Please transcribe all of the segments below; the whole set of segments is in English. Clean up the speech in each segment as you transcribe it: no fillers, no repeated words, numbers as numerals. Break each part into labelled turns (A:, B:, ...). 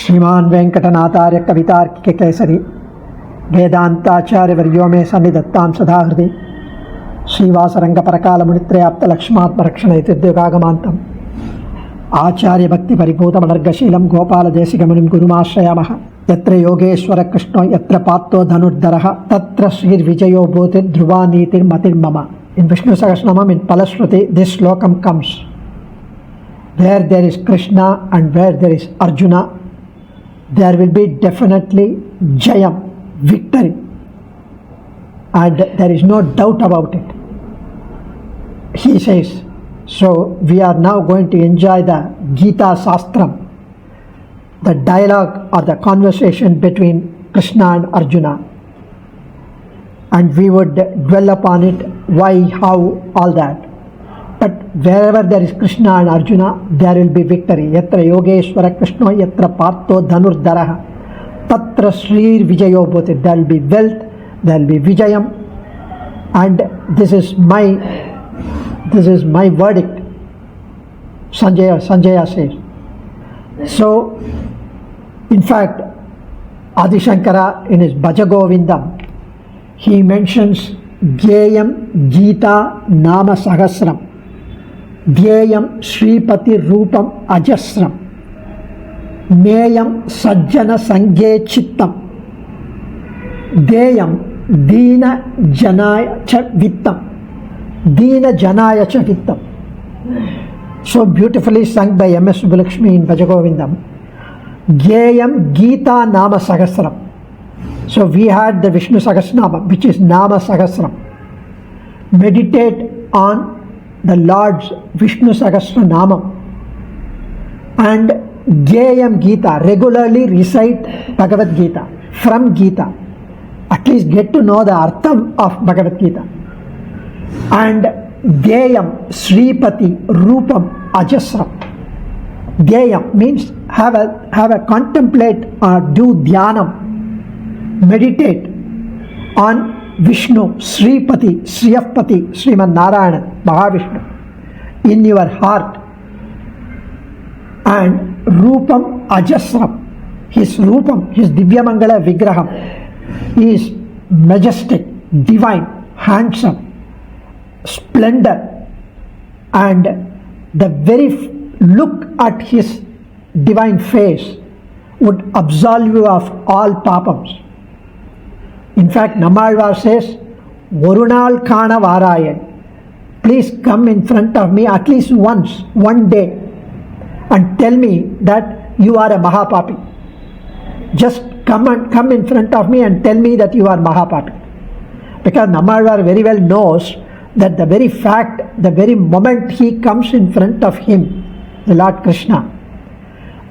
A: श्रीमान वेंकटनाथार्य कवितार्किक केसरी वेदांताचार्य वर्यो में सन्निधत्तां सदा हृदि श्रीवासरंग परकाल मुनित्रयाप्त लक्ष्मात्मरक्षण इत्युद्योगागमान्तम् आचार्य भक्ति परिभूत मनर्गशीलं गोपाल देशिकमुनिं गुरुमाश्रयामः। यत्र योगेश्वर कृष्णो यत्र पात्रो धनुर्धरः तत्र श्रीर्विजयो भूति Dhruva नीतिर्मतिर्मम. In Vishnu Sahasranamam in Palashruti this slokam comes. Where there is Krishna and where there is Arjuna, there will be definitely Jayam, victory, and there is no doubt about it. He says, so we are now going to enjoy the Gita Sastram, the dialogue or the conversation between Krishna and Arjuna, and we would dwell upon it, why, how, all that. But wherever there is Krishna and Arjuna, there will be victory. Yatra Yogeshwara Krishna, yatra Partho Dhanurdharaha, tatra Shrir Vijayo Bhuti. There will be wealth, there will be Vijayam, and this is my verdict. Sanjaya says. So, in fact, Adi Shankara in his Bhaja Govindam, he mentions Gyeyam Gita Nama Sahasram. Dhyayam Shripati Rupam Ajasram Neyam Sajjana Sangye Chittam Deyam Dina Janaya Cha Vittam Dina Janaya Cha Vittam. So beautifully sung by M.S. Subbalakshmi in Bhajagovindam. Gyeyam Gita Nama Sahasram. So we had the Vishnu Sahasranama, which is Nama Sahasram. Meditate on the Lord's Vishnu Sahasranamam and Gyeyam Gita, regularly recite Bhagavad Gita from Gita, at least get to know the artham of Bhagavad Gita. And Gyeyam Sripati Rupam Ajasram. Gyeyam means have a contemplate or do dhyanam, meditate on Vishnu, Sripati, Sriyapati, Sriman Narayanan, Mahavishnu, in your heart. And Rupam Ajasram, his Rupam, his Divyamangala Vigraham, he is majestic, divine, handsome, splendor, and the very look at his divine face would absolve you of all papams. In fact, Nammalvar says, Varunal Kana Varaya, please come in front of me at least once, one day, and tell me that you are a Mahapapi. Just come in front of me and tell me that you are Mahapapi. Because Nammalvar very well knows that the very fact, the very moment he comes in front of him, the Lord Krishna,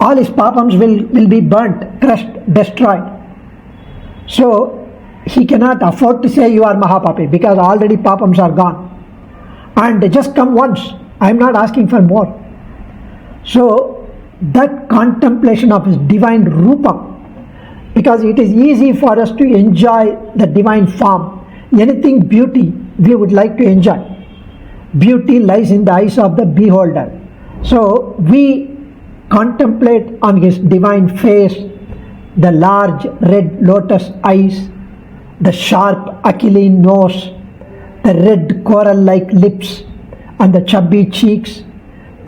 A: all his papams will be burnt, crushed, destroyed. So, he cannot afford to say you are Mahapapi because already papams are gone. And just come once. I am not asking for more. So that contemplation of his divine Rupam, because it is easy for us to enjoy the divine form. Anything beauty we would like to enjoy. Beauty lies in the eyes of the beholder. So we contemplate on his divine face, the large red lotus eyes, the sharp aquiline nose, the red coral-like lips, and the chubby cheeks,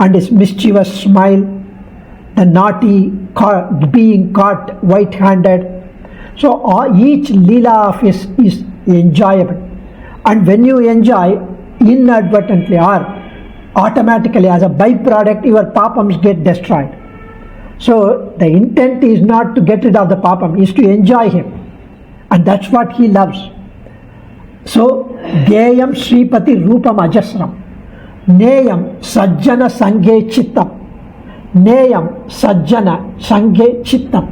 A: and his mischievous smile, the naughty being caught white-handed. So each leela of his is enjoyable. And when you enjoy inadvertently or automatically as a byproduct, your papams get destroyed. So the intent is not to get rid of the papam, is to enjoy him. And that's what he loves. So, Gyeyam Sripati Rupam Ajasram. Neyam Sajjana Sangye Chittam. Neyam Sajjana Sangye Chittam.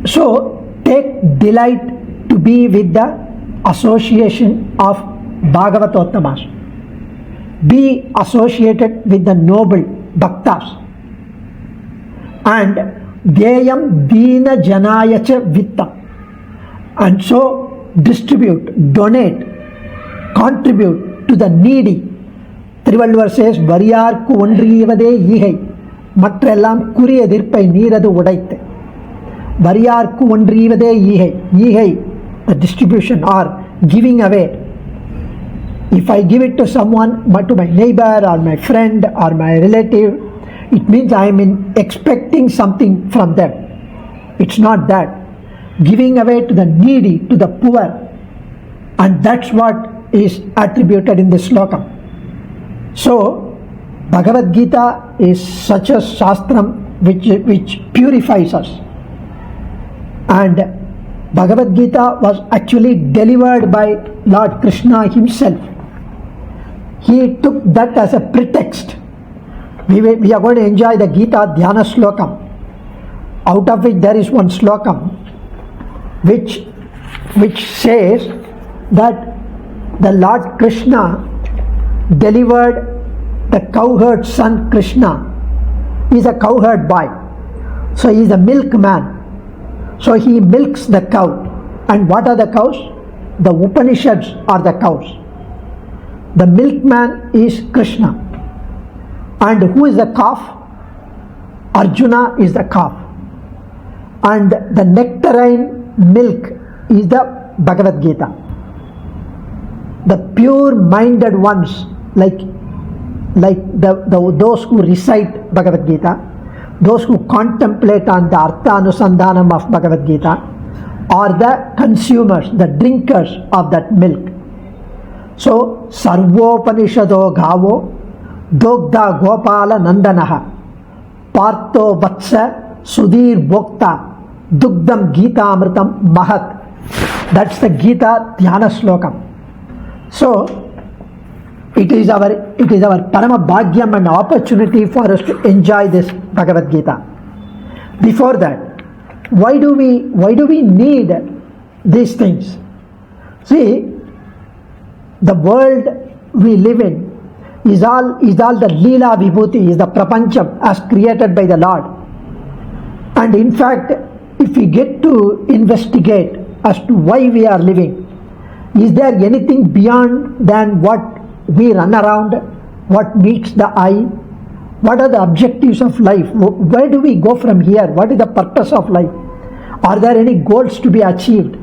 A: So, take delight to be with the association of Bhagavatottamas. Be associated with the noble Bhaktas. And Gyeyam Dina Janaya Cha Vittam. And so distribute, donate, contribute to the needy. Thiruvalluvar says, Variyarku ondriyavade ihai, மற்றெல்லாம் குறி எதிர்ப்பை நீரது உடைத்து. Variyarku ondrivade ihai, the distribution or giving away. If I give it to someone, to my neighbor or my friend or my relative, it means I am expecting something from them. It's not that. Giving away to the needy, to the poor, and that's what is attributed in this sloka. So, Bhagavad Gita is such a shastram which purifies us. And Bhagavad Gita was actually delivered by Lord Krishna himself. He took that as a pretext. We are going to enjoy the Gita Dhyana Slokam, out of which there is one slokam which says that the Lord Krishna delivered the cowherd son Krishna. He is a cowherd boy. So he is a milkman. So he milks the cow. And what are the cows? The Upanishads are the cows. The milkman is Krishna. And who is the calf? Arjuna is the calf. And the nectarine milk is the Bhagavad Gita. The pure-minded ones, like those who recite Bhagavad Gita, those who contemplate on the Artha Anusandhanam of Bhagavad Gita, are the consumers, the drinkers of that milk. So, Sarvopanishado Gavo, Dogda Gopala Nandanaha, Partho Vatsa Sudhir Bhokta, Dugdam Gita Amritam Mahat. That's the Gita Dhyana Slokam. So, it is our Parama Bhagyam and opportunity for us to enjoy this Bhagavad Gita. Before that, why do we need these things? See, the world we live in is all the Leela Vibhuti, is the Prapancham as created by the Lord. And in fact, if we get to investigate as to why we are living, is there anything beyond than what we run around, what meets the eye? What are the objectives of life? Where do we go from here? What is the purpose of life? Are there any goals to be achieved?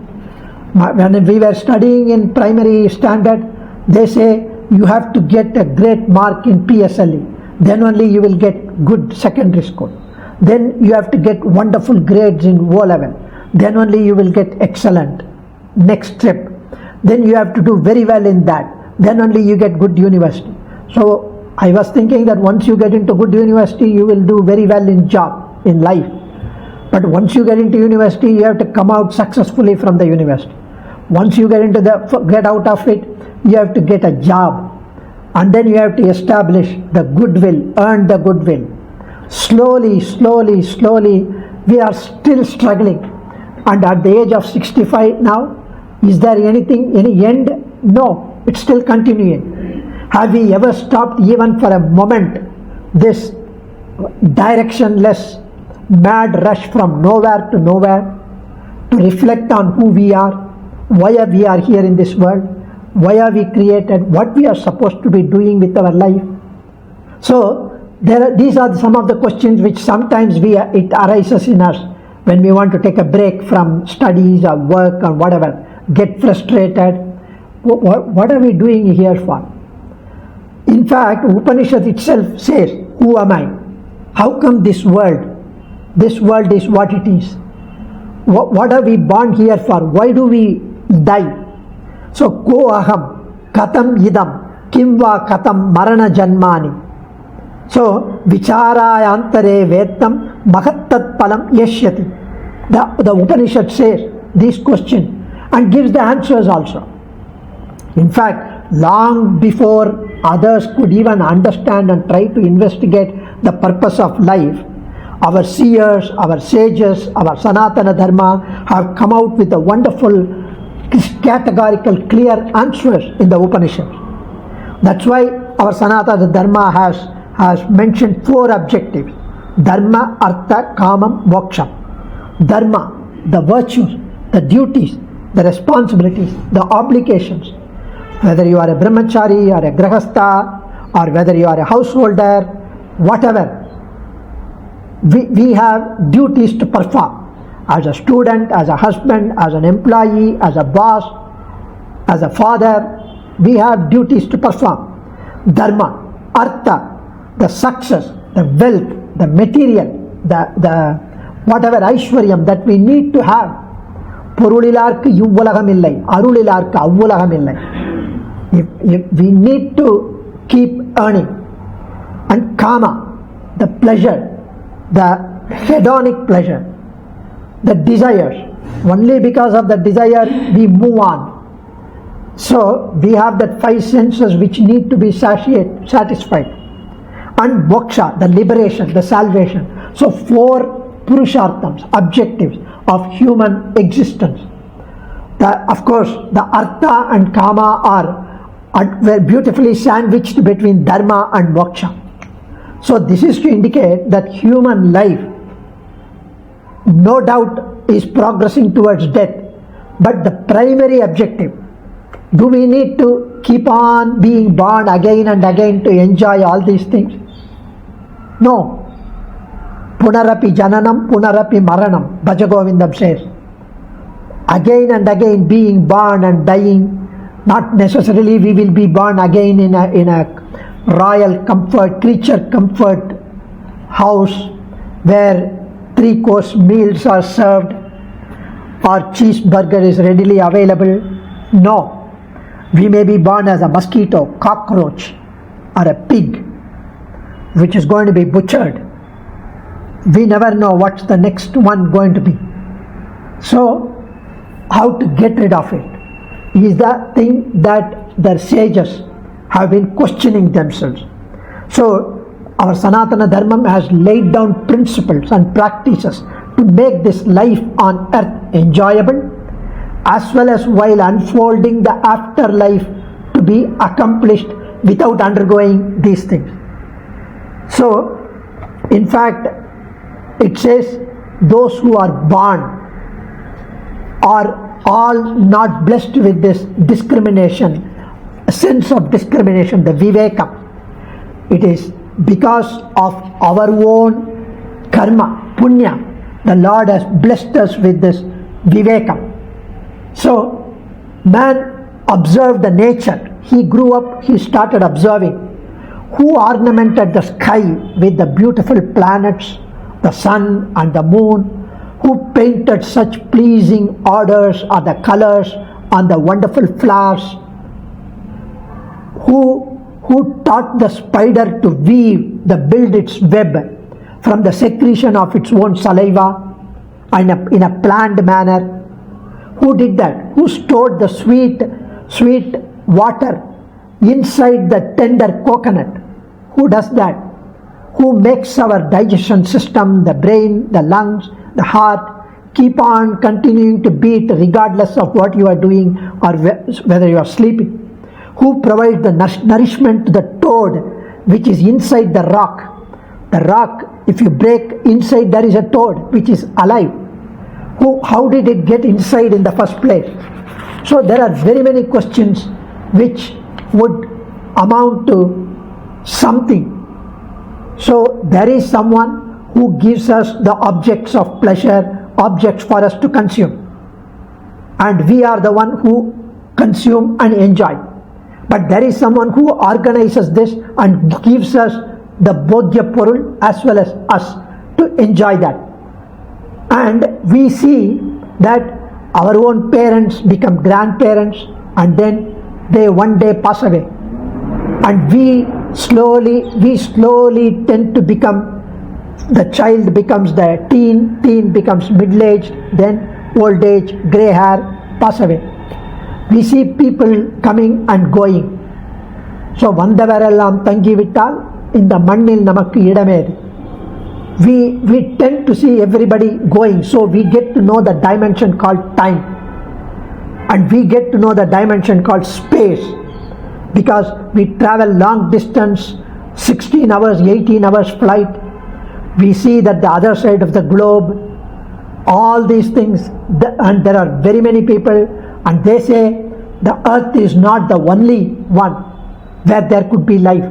A: When we were studying in primary standard, they say you have to get a great mark in PSLE, then only you will get good secondary school. Then you have to get wonderful grades in O level, then only you will get excellent. Next step. Then you have to do very well in that, then only you get good university. So I was thinking that once you get into good university, you will do very well in job, in life. But once you get into university, you have to come out successfully from the university. Once you get out of it, you have to get a job. And then you have to establish the goodwill, earn the goodwill. Slowly, we are still struggling. And at the age of 65 now, is there any end? No, it's still continuing. Have we ever stopped even for a moment this directionless, mad rush from nowhere to nowhere to reflect on who we are, why we are here in this world, why are we created, what we are supposed to be doing with our life? So these are some of the questions which sometimes it arises in us when we want to take a break from studies or work or whatever, get frustrated. What are we doing here for? In fact, Upanishad itself says, who am I? How come this world is what it is? What are we born here for? Why do we die? So, ko aham, katam idam, kimva katam marana janmani. So, vicharayantare vetam mahattat palam yashyati. The Upanishad says these questions and gives the answers also. In fact, long before others could even understand and try to investigate the purpose of life, our seers, our sages, our Sanatana Dharma have come out with a wonderful, categorical, clear answers in the Upanishads. That's why our Sanatana Dharma has mentioned 4 objectives: Dharma, Artha, Kamam, Moksha. Dharma, the virtues, the duties, the responsibilities, the obligations. Whether you are a brahmachari or a grahastha, or whether you are a householder, whatever, we have duties to perform. as a student, as a husband, as an employee, as a boss, as a father. We have duties to perform. Dharma, artha, the success, the wealth, the material, the whatever aishwaryam that we need to have. பொருளிலார்க்கு இவ்வுலகம் இல்லை, அருளிலார்க்கு அவ்வுலகம் இல்லை. If we need to keep earning. And kama, the pleasure, the hedonic pleasure, the desires. Only because of the desire we move on. So we have that 5 senses which need to be satisfied. And moksha, the liberation, the salvation. So 4 purusharthams, objectives of human existence. Of course, the artha and kama were beautifully sandwiched between dharma and moksha. So this is to indicate that human life, no doubt, is progressing towards death. But the primary objective, do we need to keep on being born again and again to enjoy all these things? No. Punarapi jananam, punarapi maranam, Bhajagovindam says. Again and again being born and dying. Not necessarily we will be born again in a royal comfort, creature comfort house where 3-course meals are served or cheeseburger is readily available. No. We may be born as a mosquito, cockroach, or a pig which is going to be butchered. We never know what's the next one going to be. So, how to get rid of it is the thing that the sages have been questioning themselves. So, our Sanatana Dharma has laid down principles and practices to make this life on earth enjoyable, as well as while unfolding the afterlife to be accomplished without undergoing these things. So, in fact, it says those who are born are all not blessed with this discrimination, a sense of discrimination, the viveka. It is because of our own karma, punya. The Lord has blessed us with this viveka. So, man observed the nature. He grew up, he started observing who ornamented the sky with the beautiful planets, the sun and the moon, who painted such pleasing orders or the colors on the wonderful flowers, who taught the spider to build its web from the secretion of its own saliva in a planned manner. Who did that? Who stored the sweet water inside the tender coconut? Who does that? Who makes our digestion system, the brain, the lungs, the heart keep on continuing to beat regardless of what you are doing or whether you are sleeping? Who provides the nourishment to the toad which is inside the rock? The rock, if you break inside, there is a toad which is alive. How did it get inside in the first place? So there are very many questions which would amount to something. So there is someone who gives us the objects of pleasure, objects for us to consume. And we are the one who consume and enjoy. But there is someone who organizes this and gives us the bhogya porul as well as us to enjoy that. And we see that our own parents become grandparents and then they one day pass away. And we slowly tend to become, the child becomes the teen becomes middle-aged, then old age, grey hair, pass away. We see people coming and going. So, vandavarellam tangi vittal, இந்த மண்ணில் நமக்கு இடமேது. We tend to see everybody going, so we get to know the dimension called time, and we get to know the dimension called space, because we travel long distance, 16 hours, 18 hours flight. We see that the other side of the globe, all these things, and there are very many people, and they say the earth is not the only one where there could be life.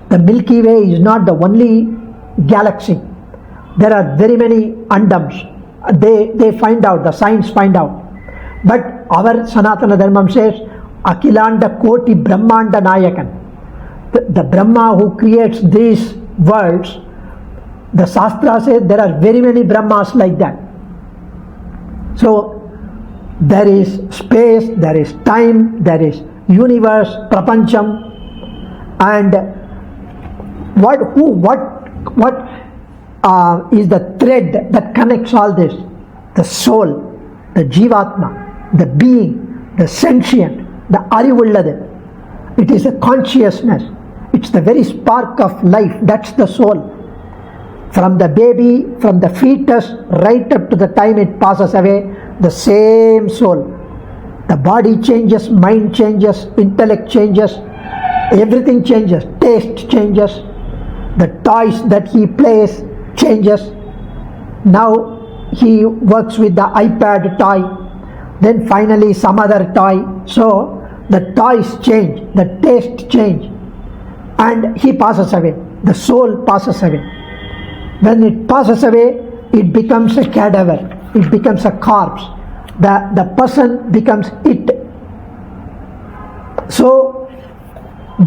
A: The Milky Way is not the only galaxy. There are very many andams, they find out, the science find out. But our Sanatana Dharmam says, Akilanda Koti Brahmanda Nayakan. The Brahma who creates these worlds, the Shastra says there are very many Brahmas like that. So there is space, there is time, there is universe, Prapancham, and what is the thread that connects all this? The soul, the Jivatma, the being, the sentient, the Arivulladhu. It is a consciousness. It's the very spark of life. That's the soul. From the baby, from the fetus, right up to the time it passes away, the same soul. The body changes, mind changes, intellect changes, everything changes, taste changes, the toys that he plays changes. Now he works with the iPad toy, then finally some other toy. So the toys change, the taste change, and he passes away. The soul passes away. When it passes away, it becomes a cadaver, it becomes a corpse. The person becomes it. So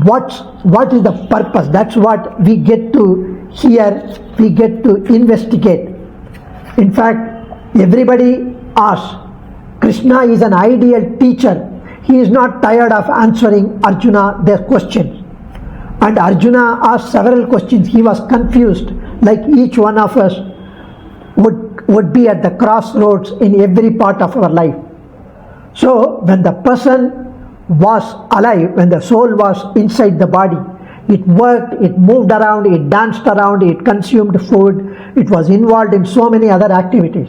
A: what is the purpose? That's what we get to hear, we get to investigate. In fact, everybody asks, Krishna is an ideal teacher. He is not tired of answering Arjuna their questions. And Arjuna asked several questions. He was confused, like each one of us would be at the crossroads in every part of our life. So when the person was alive, when the soul was inside the body, it worked, it moved around, it danced around, it consumed food, it was involved in so many other activities.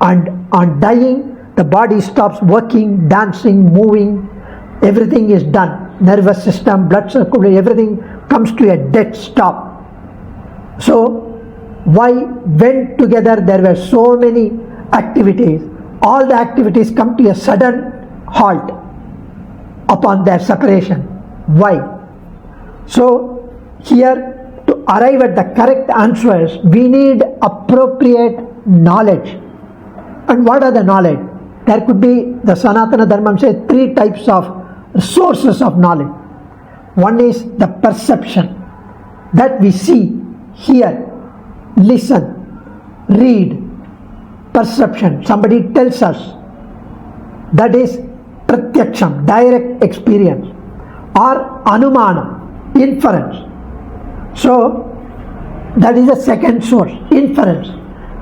A: And on dying, the body stops working, dancing, moving, everything is done. Nervous system, blood circulation, everything comes to a dead stop. So why, when together there were so many activities, all the activities come to a sudden halt upon their separation. Why? So here, to arrive at the correct answers, we need appropriate knowledge. And what are the knowledge? There could be, the Sanatana Dharmam says, 3 types of sources of knowledge. One is the perception, that we see, hear, listen, read. Perception, somebody tells us. That is pratyaksham, direct experience. Or anumana, inference. So that is the second source, inference.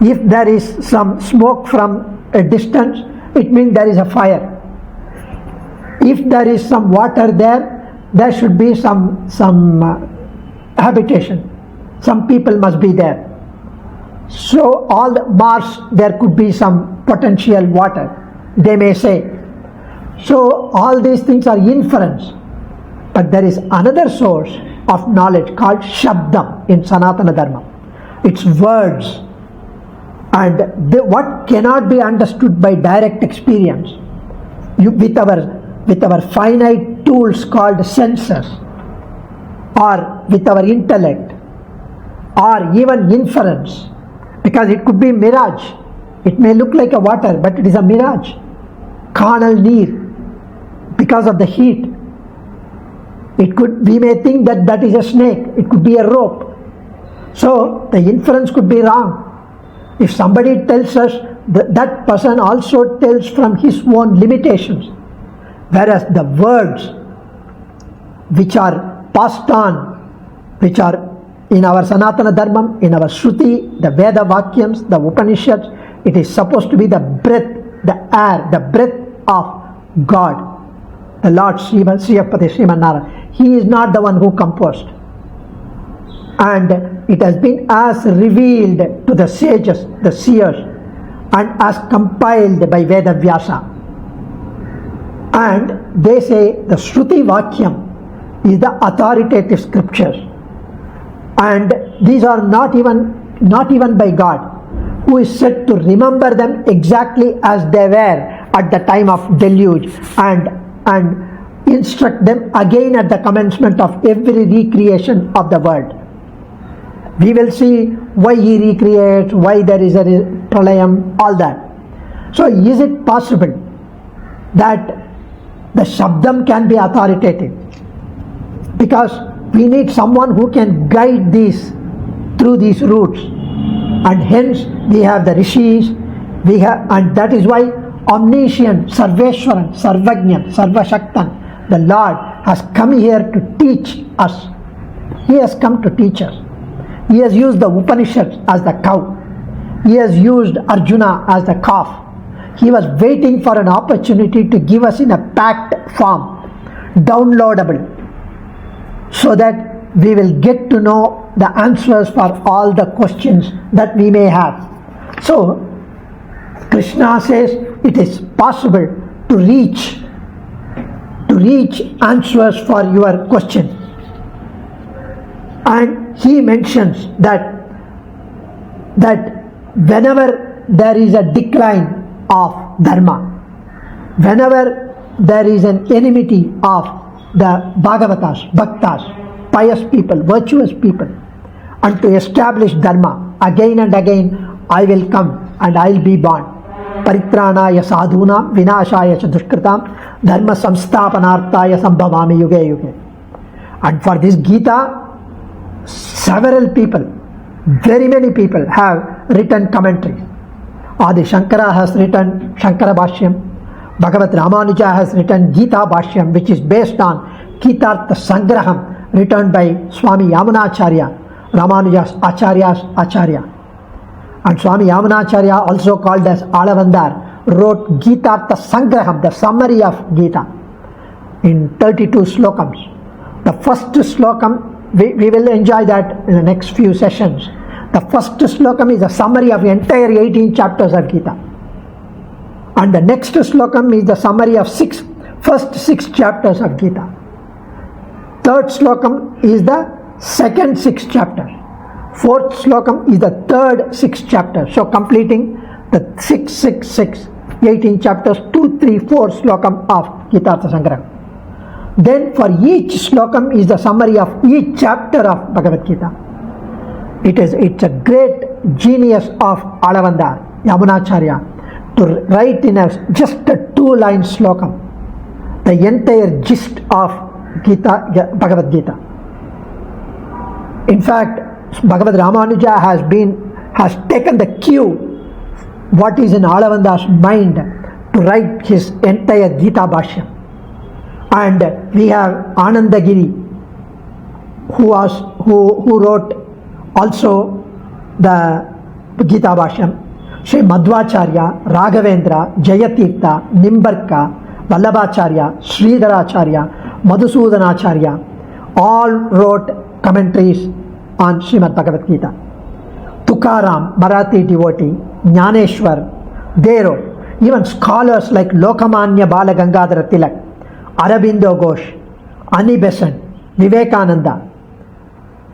A: If there is some smoke from a distance, it means there is a fire. If there is some water there should be some habitation. Some people must be there. So all the Mars, there could be some potential water, they may say. So all these things are inference. But there is another source of knowledge called Shabdam in Sanatana Dharma. It's words. And what cannot be understood by direct experience, with our finite tools called senses, or with our intellect, or even inference, because it could be mirage. It may look like a water, but it is a mirage. Carnal near, because of the heat. We may think that is a snake, it could be a rope. So the inference could be wrong. If somebody tells us, that person also tells from his own limitations. Whereas the words which are passed on, which are in our Sanatana Dharmam, in our Shruti, the Veda Vakyams, the Upanishads, it is supposed to be the breath, the air, the breath of God, the Lord Sriyapati Sriman Narayan. He is not the one who composed. And it has been as revealed to the sages, the seers, and as compiled by Veda Vyasa. And they say the Shruti Vakyam is the authoritative scriptures. And these are not even by God, who is said to remember them exactly as they were at the time of deluge, and instruct them again at the commencement of every recreation of the world. We will see why he recreates, why there is a pralayam, all that. So is it possible that the Shabdam can be authoritative? Because we need someone who can guide these through these routes. And hence we have the Rishis, and that is why omniscient, Sarveshwaran, Sarvajñan, Sarvashaktan, the Lord has come here to teach us. He has come to teach us. He has used the Upanishads as the cow. He has used Arjuna as the calf. He was waiting for an opportunity to give us in a packed form, downloadable, so that we will get to know the answers for all the questions that we may have. So, Krishna says it is possible to reach answers for your question. And he mentions that whenever there is a decline of dharma, whenever there is an enmity of the Bhagavatas, Bhaktas, pious people, virtuous people, and to establish dharma, again and again I will come and I will be born. Paritranaya sadhuna vinashaya cha dushkritam dharma samsthapanarthaya sambhavami yuge yuge. And for this Gita, several people, very many people have written commentaries. Adi Shankara has written Shankara Bhashyam. Bhagavat Ramanuja has written Gita Bhashyam, which is based on Kitartha Sangraham written by Swami Yamunacharya, Ramanuja's Acharya's Acharya. And Swami Yamunacharya, also called as Alavandar, wrote Gitartha Sangraham, the summary of Gita, in 32 slokams. The first slokam, we will enjoy that in the next few sessions. The first slokam is a summary of the entire 18 chapters of Gita. And the next slokam is the summary of first 6 chapters of Gita. Third slokam is the second 6 chapters. Fourth slokam is the third 6 chapters. So completing the 6, 6, 6, 18 chapters, 2, 3, 4 slokam of Gitartha Sangraham. Then for each slokam is the summary of each chapter of Bhagavad Gita. It's a great genius of Alavandar, Yamunacharya, to write in just a 2-line slokam the entire gist of Bhagavad Gita. In fact, Bhagavad Ramanuja has taken the cue what is in Alavandar's mind to write his entire Gita Bhashyam. And we have Anandagiri, who wrote also the Gita Bhashyam. Sri Madhvacharya, Raghavendra, Jayatirtha, Nimbarka, Vallabhacharya, Sridharacharya, Madhusudanacharya all wrote commentaries on Srimad Bhagavad Gita. Tukaram, Marathi devotee, Jnaneshwar, they wrote. Even scholars like Lokamanya Balagangadhara Tilak, Aurobindo Ghosh, Annie Besant, Vivekananda,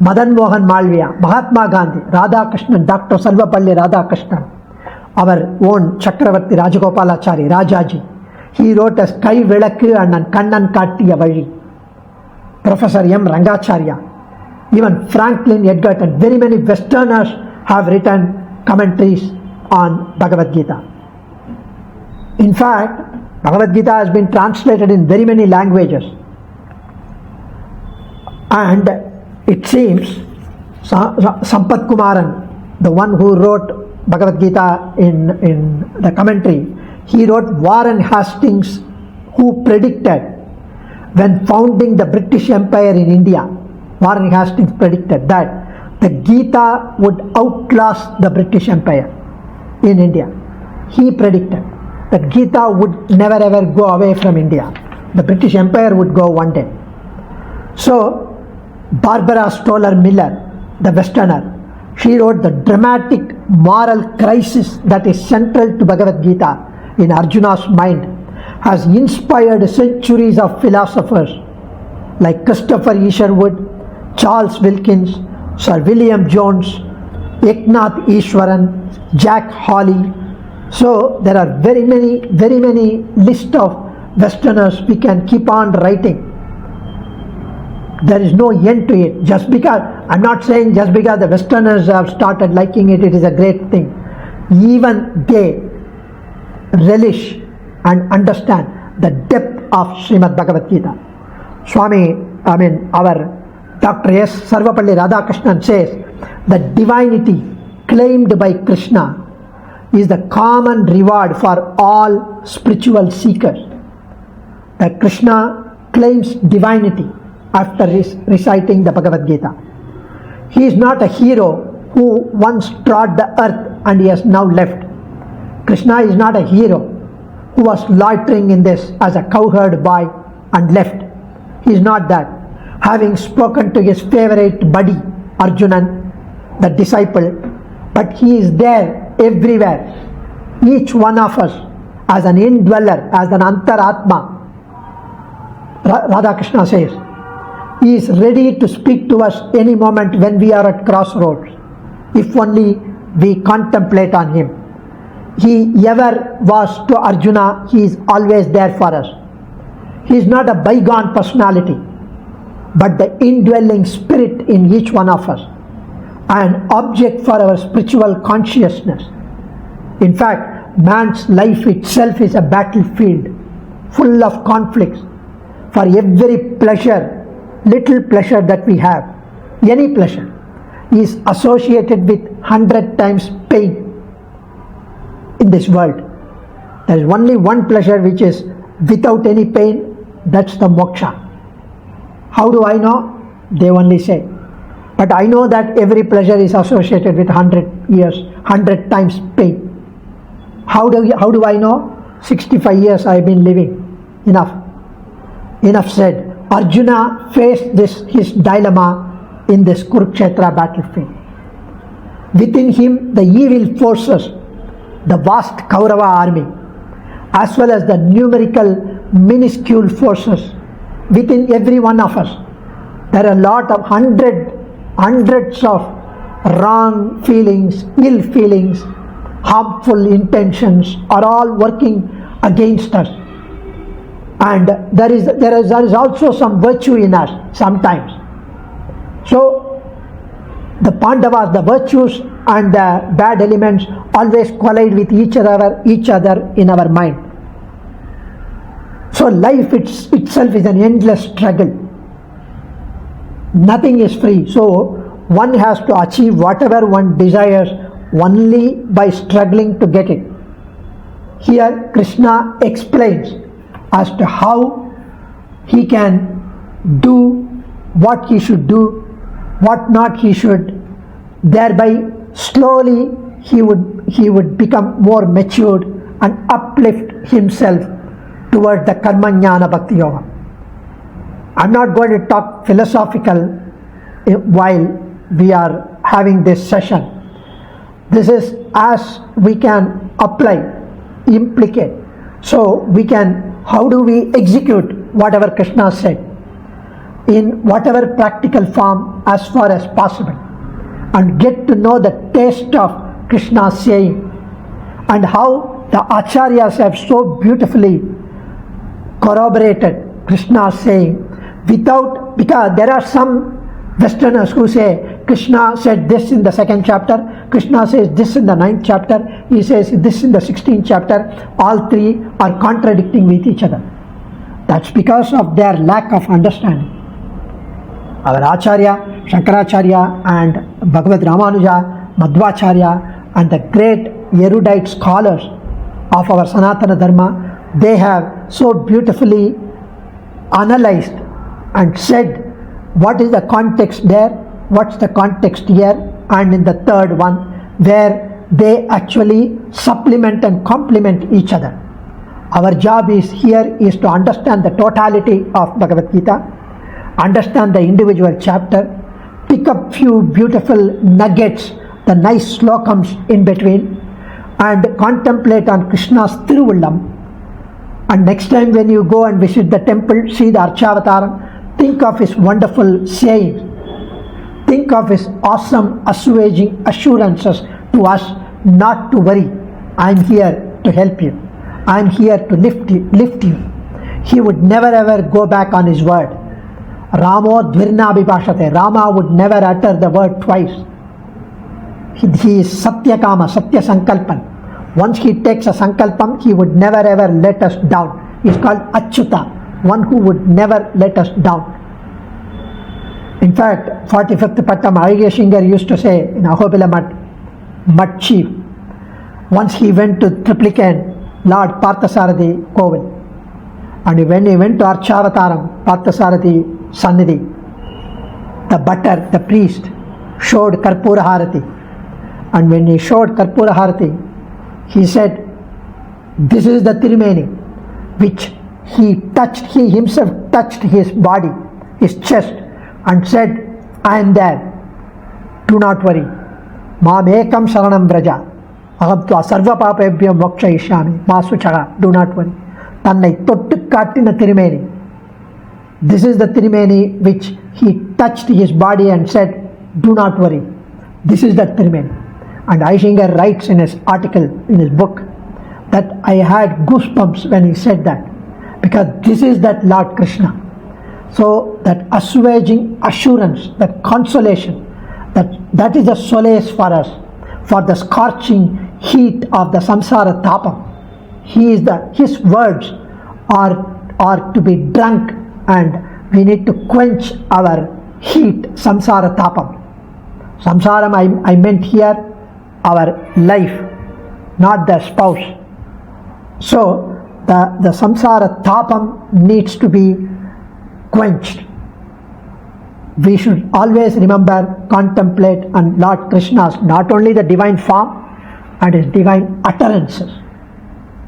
A: Madan Mohan Malviya, Mahatma Gandhi, Radhakrishnan, Dr. Sarvapalli Radhakrishnan, our own Chakravarti Rajagopalachari, Rajaji. He wrote as Kai Velakku and Kannan Kattiya Vazhi. Professor M. Rangacharya, even Franklin Edgerton, very many Westerners have written commentaries on Bhagavad Gita. In fact, Bhagavad Gita has been translated in very many languages. And it seems Sampath Kumaran, the one who wrote Bhagavad Gita in the commentary, he wrote Warren Hastings, who predicted when founding the British Empire in India. Warren Hastings predicted that the Gita would outlast the British Empire in India. He predicted that Gita would never ever go away from India. The British Empire would go one day. So, Barbara Stoller Miller, the Westerner, she wrote the dramatic moral crisis that is central to Bhagavad Gita in Arjuna's mind, has inspired centuries of philosophers like Christopher Isherwood, Charles Wilkins, Sir William Jones, Eknath Easwaran, Jack Hawley. So there are very many list of Westerners we can keep on writing There is no end to it. Just because, I'm not saying just because the Westerners have started liking it, it is a great thing. Even they relish and understand the depth of Srimad Bhagavad Gita. Our Dr. S. Sarvapalli Radhakrishnan says that divinity claimed by Krishna is the common reward for all spiritual seekers. That Krishna claims divinity after reciting the Bhagavad Gita. He is not a hero who once trod the earth and he has now left. Krishna is not a hero who was loitering in this as a cowherd boy and left. He is not that. Having spoken to his favorite buddy, Arjunan, the disciple, but he is there everywhere. Each one of us as an indweller, as an Antaratma, Radhakrishna says, he is ready to speak to us any moment when we are at crossroads, if only we contemplate on him. He ever was to Arjuna, he is always there for us. He is not a bygone personality, but the indwelling spirit in each one of us, an object for our spiritual consciousness. In fact, man's life itself is a battlefield full of conflicts. For every pleasure, little pleasure that we have, any pleasure, is associated with 100 times pain in this world. There is only one pleasure which is without any pain, that's the moksha. How do I know? They only say. But I know that every pleasure is associated with 100 times pain. How do I know? 65 years I have been living. Enough said. Arjuna faced his dilemma in this Kurukshetra battlefield. Within him, the evil forces, the vast Kaurava army, as well as the numerical minuscule forces within every one of us, there are a lot of hundreds of wrong feelings, ill feelings, harmful intentions are all working against us. And there is also some virtue in us sometimes. So the Pandavas, the virtues and the bad elements always collide with each other in our mind. So life itself is an endless struggle. Nothing is free. So one has to achieve whatever one desires only by struggling to get it. Here Krishna explains as to how he can do what he should do, what not he should. Thereby slowly he would become more matured and uplift himself toward the karma jnana bhakti yoga. I'm not going to talk philosophical while we are having this session. This is as we can apply, implicate. So we can, how do we execute whatever Krishna said in whatever practical form as far as possible, and get to know the taste of Krishna's saying, and how the acharyas have so beautifully corroborated Krishna's saying because there are some Westerners who say Krishna said this in the 2nd chapter, Krishna says this in the 9th chapter, he says this in the 16th chapter. All three are contradicting with each other. That's because of their lack of understanding. Our Acharya, Shankaracharya and Bhagavad Ramanuja, Madhvacharya and the great erudite scholars of our Sanatana Dharma, they have so beautifully analyzed and said what is the context there, what's the context here, and in the third one where they actually supplement and complement each other. Our job is to understand the totality of Bhagavad Gita, understand the individual chapter, pick up few beautiful nuggets, the nice slokams in between, and contemplate on Krishna's Thiruvullam. And next time when you go and visit the temple, see the Archavataram, think of his wonderful sayings. Think of his awesome assuaging assurances to us not to worry. I am here to help you. I am here to lift you. He would never ever go back on his word. Ramo dvirna abhibhashate. Rama would never utter the word twice. He is Satyakama, Satya Sankalpan. Once he takes a Sankalpam, he would never ever let us down. He is called Achyuta, one who would never let us down. In fact, 45th Pattam Arigashingar used to say in Ahobila Mutt Chief, once he went to Triplicane, Lord Parthasarathi Kovil, and when he went to Archavataram, Parthasarathi Sannidhi, the butter, the priest, showed Karpura Harati. And when he showed Karpura Harati, he said, this is the Tirumeni, which he himself touched his body, his chest, and said, I am there, do not worry. Mam ekam saranam vraja, aham tva sarva papebhyo mokshayishyami, ma suchaga, do not worry. Tannai tottu kattina Tirumeni. This is the Tirumeni which he touched his body and said, do not worry. This is the Tirumeni. And Aishingar writes in his article, in his book, that I had goosebumps when he said that, because this is that Lord Krishna. So that assuaging assurance, that consolation, that is a solace for us, for the scorching heat of the samsara tapam. His words are to be drunk, and we need to quench our heat, samsara tapam. Samsaram I meant here our life, not the spouse. So the samsara tapam needs to be quenched. We should always remember, contemplate on Lord Krishna's not only the divine form and his divine utterances.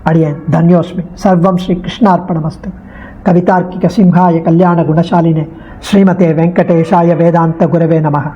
A: Adiyan Dhanyosmi. Sarvam Sri Krishna Arpanamastu. Kavitarkika Simhaya Kalyana Gunashaline Srimate Venkateshaya Vedanta Gurave Namaha.